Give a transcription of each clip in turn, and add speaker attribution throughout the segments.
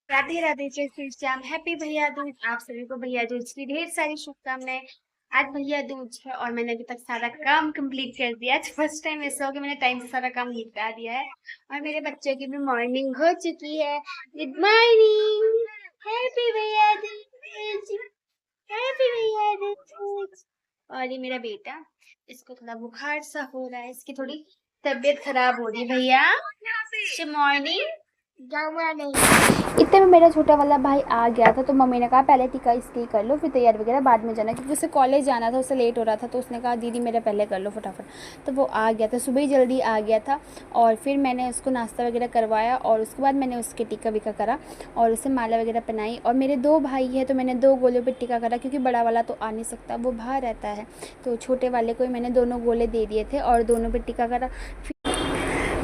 Speaker 1: राधे राधे जय श्री श्याम। हैप्पी भैया दूज। आप सभी को भैया दूज की ढेर सारी शुभकामनाएं। आज भैया दूज है और मैंने अभी तक सारा काम कंप्लीट कर दिया। आज फर्स्ट टाइम ऐसा हो कि मैंने टाइम से सारा काम निपटा दिया है और मेरे बच्चों की भी मॉर्निंग हो चुकी है। Good morning. हैप्पी भैया दूज। हैप्पी भैया दूज। और ये मेरा बेटा, इसको थोड़ा बुखार सा हो रहा है, इसकी थोड़ी तबीयत खराब हो रही है। भैया गुड मॉर्निंग। इतने में मेरा छोटा वाला भाई आ गया था, तो मम्मी ने कहा पहले टीका इसकी कर लो, फिर तैयार वगैरह बाद में जाना, क्योंकि उसे कॉलेज जाना था, उसे लेट हो रहा था। तो उसने कहा दीदी मेरा पहले कर लो फटाफट। तो वो आ गया था, सुबह ही जल्दी आ गया था। और फिर मैंने उसको नाश्ता वगैरह करवाया और उसके बाद मैंने उसके टीका वीका करा और उसे माला वगैरह पहनाई। और मेरे 2 भाई हैं, तो मैंने 2 गोलों पर टीका करा, क्योंकि बड़ा वाला तो आ नहीं सकता, वो बाहर रहता है। तो छोटे वाले को ही मैंने दोनों गोले दे दिए थे और दोनों पर टीका करा।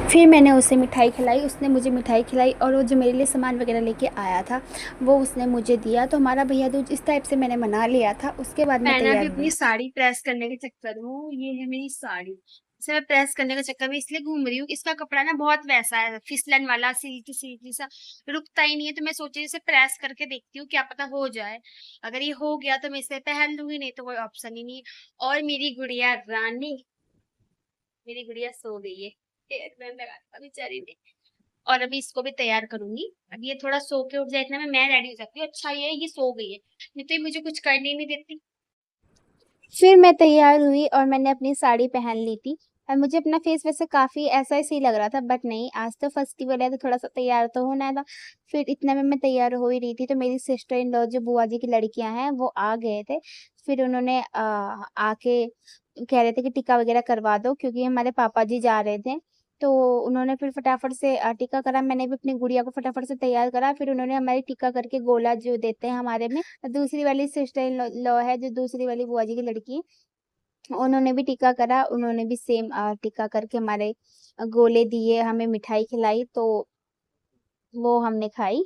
Speaker 1: फिर मैंने उसे मिठाई खिलाई, उसने मुझे मिठाई खिलाई और वो जो मेरे लिए सामान वगैरह लेके आया था वो उसने मुझे दिया। तो हमारा भैया दूज इस टाइप से मैंने मना लिया था। उसके बाद मैं तैयार भी अपनी साड़ी प्रेस करने के चक्कर हूँ। ये है मेरी साड़ी, इसे मैं प्रेस करने के चक्कर में इसलिए घूम रही हूँ। इसका कपड़ा ना बहुत वैसा है, फिसलन वाला, सिल्की सिल्की सा, रुकता ही नहीं है। तो मैं सोची इसे प्रेस करके देखती हूँ, क्या पता हो जाए। अगर ये हो गया तो मैं इसे पहन लूंगी, नहीं तो कोई ऑप्शन ही नहीं है। और मेरी गुड़िया रानी, मेरी गुड़िया सो गई है, हेयर बैंड लगा था बेचारी ने। और अभी इसको भी तैयार करूंगी। अभी ये थोड़ा सो के उठ जाए, इतना में मैं रेडी हो जाती हूँ। अच्छा ये सो गई है, नहीं तो ये मुझे कुछ करने ही नहीं देती। फिर मैं तैयार हुई और मैंने अपनी साड़ी पहन ली थी। और मुझे अपना फेस वैसे काफ़ी ऐसा ही लग रहा था, बट नहीं, आज तो फेस्टिवल है तो थोड़ा-सा तैयार तो होना था। फिर इतने में मैं तैयार हो ही रही थी, तो मेरी सिस्टर इन लॉ जो बुआ जी की लड़कियाँ हैं, वो आ गए थे। फिर उन्होंने आके कह रहे थे कि टीका वगैरह करवा दो, क्योंकि हमारे पापा जी जा रहे थे। तो उन्होंने फिर फटाफट से टीका करा, मैंने भी अपनी गुड़िया को फटाफट से तैयार करा। फिर उन्होंने हमारी टीका करके गोला जो देते हैं हमारे में, दूसरी वाली सिस्टर इन लॉ लॉ है, जो दूसरी वाली बुआ जी की लड़की, उन्होंने भी टीका करा, उन्होंने भी सेम टीका करके हमारे गोले दिए, हमें मिठाई खिलाई, तो वो हमने खाई।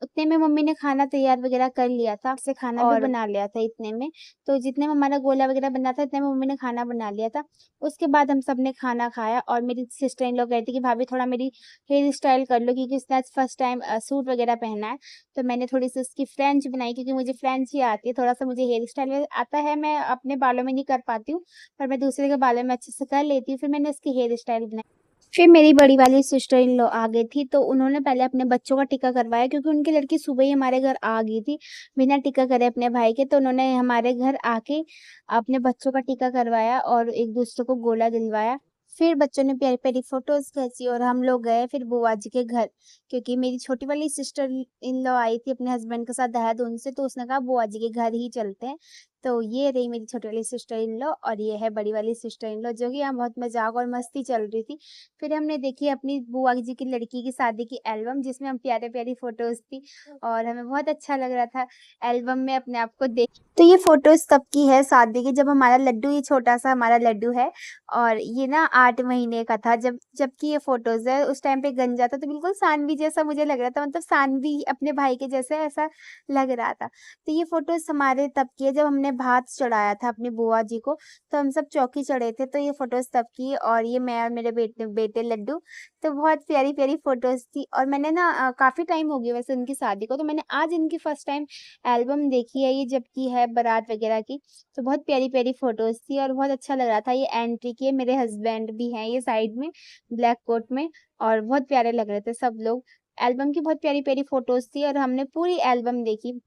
Speaker 1: उतने में मम्मी ने खाना तैयार वगैरह कर लिया था, से खाना भी बना लिया था इतने में। तो जितने में हमारा गोला वगैरह बना था, इतने में मम्मी ने खाना बना लिया था। उसके बाद हम सब ने खाना खाया और मेरी सिस्टर इन लॉ कह रही थी कि भाभी थोड़ा मेरी हेयर स्टाइल कर लो, क्योंकि उसने आज फर्स्ट टाइम सूट वगैरह पहना है। तो मैंने थोड़ी-सी उसकी फ्रेंच बनाई, क्योंकि मुझे फ्रेंच ही आती है, थोड़ा-सा मुझे हेयर स्टाइल में आता है, मैं अपने बालों में नहीं कर पाती हूँ, पर मैं दूसरे के बालों में अच्छे से कर लेती हूँ। फिर मैंने उसकी हेयर स्टाइल बनाई। फिर मेरी बड़ी वाली सिस्टर इन लॉ आ गई थी, तो उन्होंने पहले अपने बच्चों का टीका करवाया, क्योंकि उनकी लड़की सुबह ही हमारे घर आ गई थी, बिना टीका करे अपने भाई के। तो उन्होंने हमारे घर आके अपने बच्चों का टीका करवाया और एक-दूसरे को गोला दिलवाया। फिर बच्चों ने प्यारी-प्यारी फ़ोटोज़ खींची और हम लोग गए फिर बुआ जी के घर, क्योंकि मेरी छोटी वाली सिस्टर इन लॉ आई थी अपने हस्बैंड के साथ देहरादून से, तो उसने कहा बुआ जी के घर ही चलते हैं। तो ये रही मेरी छोटी वाली सिस्टर इन लॉ और ये है बड़ी वाली सिस्टर इन लॉ, जो कि यहाँ बहुत मज़ाक और मस्ती चल रही थी। फिर हमने देखी अपनी बुआ जी की लड़की की शादी की एल्बम, जिसमें हम प्यारी-प्यारी फ़ोटोज़ थी और हमें बहुत अच्छा लग रहा था एल्बम में अपने आप को देख। तो ये फ़ोटोज़ तब की है शादी की, जब हमारा लड्डू, ये छोटा-सा हमारा लड्डू है और ये ना 8 महीने का था जबकि ये फ़ोटोज़ है। उस टाइम पे गंजा था, तो बिल्कुल सानवी जैसा मुझे लग रहा था, मतलब सानवी अपने भाई के जैसे ऐसा लग रहा था। तो ये फ़ोटोज़ हमारे तब की है, जब हमने भात चढ़ाया था अपनी बुआ जी को, तो हम सब चौकी चढ़े थे। तो ये फ़ोटोज़ तब की और ये मैं और मेरे बेटे बेटे लड्डू, तो बहुत प्यारी-प्यारी फ़ोटोज़ थी। और मैंने ना काफ़ी टाइम हो गया वैसे उनकी शादी को, तो मैंने आज इनकी फर्स्ट टाइम एल्बम देखी है, ये जब की है बारात वगैरह की। तो बहुत प्यारी-प्यारी फ़ोटोज़ थी और बहुत अच्छा लग रहा था। ये एंट्री की है, मेरे हस्बैंड भी हैं ये साइड में ब्लैक कोट में, और बहुत प्यारे लग रहे थे सब लोग। एल्बम की बहुत प्यारी-प्यारी फ़ोटोज़ थी और हमने पूरी एल्बम देखी।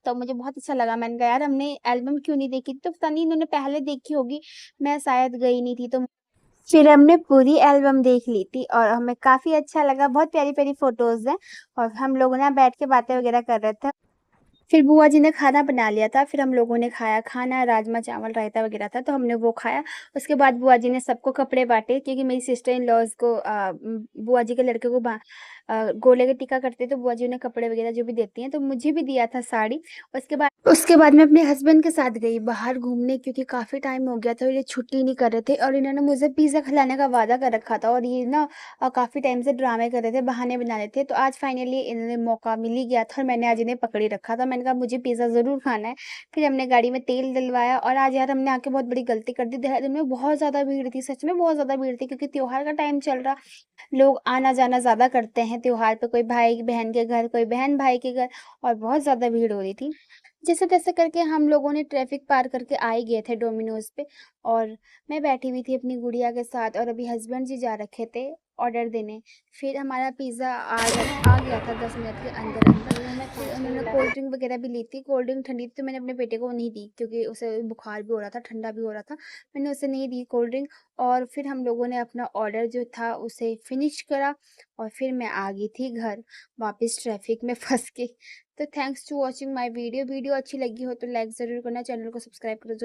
Speaker 1: तो मुझे बहुत अच्छा लगा, मैंने कहा यार हमने एल्बम क्यों नहीं देखी, तो पता नहीं इन्होंने पहले देखी होगी, मैं शायद गई नहीं थी, तो फिर हमने पूरी एल्बम देख ली थी और हमें काफ़ी अच्छा लगा। बहुत प्यारी-प्यारी फ़ोटोज़ हैं और हम लोग ना बैठ के बातें वगैरह कर रहे थे। फिर बुआ जी ने खाना बना लिया था, फिर हम लोगों ने खाया खाना, राजमा चावल, रायता वगैरह था, तो हमने वो खाया। उसके बाद बुआ जी ने सबको कपड़े बाँटे, क्योंकि मेरी सिस्टर इन लॉज़ को बुआ जी के लड़के को गोले का टीका करते, तो बुआ जी उन्हें कपड़े वगैरह जो भी देती हैं, तो मुझे भी दिया था साड़ी। उसके बाद मैं अपने हस्बैंड के साथ गई बाहर घूमने, क्योंकि काफ़ी टाइम हो गया था और ये छुट्टी नहीं कर रहे थे और इन्होंने मुझे पिज़्ज़ा खिलाने का वादा कर रखा था और ये ना काफ़ी टाइम से ड्रामे कर रहे थे, बहाने बना रहे थे। तो आज फाइनली इन्हें मौका मिल ही गया था और मैंने आज इन्हें पकड़ ही रखा था। मैंने कहा मुझे पिज़्ज़ा ज़रूर खाना है। फिर हमने गाड़ी में तेल डलवाया और आज यार हमने आके बहुत बड़ी गलती कर दी। देहरादून में बहुत ज़्यादा भीड़ थी, सच में बहुत ज़्यादा भीड़ थी, क्योंकि त्योहार का टाइम चल रहा, लोग आना-जाना ज़्यादा करते हैं त्योहार पे, कोई भाई बहन के घर, कोई बहन भाई के घर, और बहुत ज़्यादा भीड़ हो रही थी। जैसे-तैसे करके हम लोगों ने ट्रैफ़िक पार करके आ ही गए थे डोमिनोज़ पे, और मैं बैठी हुई थी अपनी गुड़िया के साथ, और अभी हस्बैंड जी जा रखे थे ऑर्डर देने। फिर हमारा पिज़्ज़ा आ गया था 10 मिनट के अंदर-अंदर। फिर उन्होंने कोल्ड ड्रिंक वग़ैरह भी ली थी। कोल्ड ड्रिंक ठंडी थी तो मैंने अपने बेटे को नहीं दी, क्योंकि उसे बुखार भी हो रहा था, ठंडा भी हो रहा था। मैंने उसे नहीं दी कोल्ड ड्रिंक, और फिर हम लोगों ने अपना ऑर्डर जो था उसे फ़िनिश करा, और फिर मैं आ गई थी घर वापस ट्रैफ़िक में फँस के। तो thanks to watching my video. Video अच्छी लगी हो तो लाइक ज़रूर करना, चैनल को सब्सक्राइब करो ज़रूर।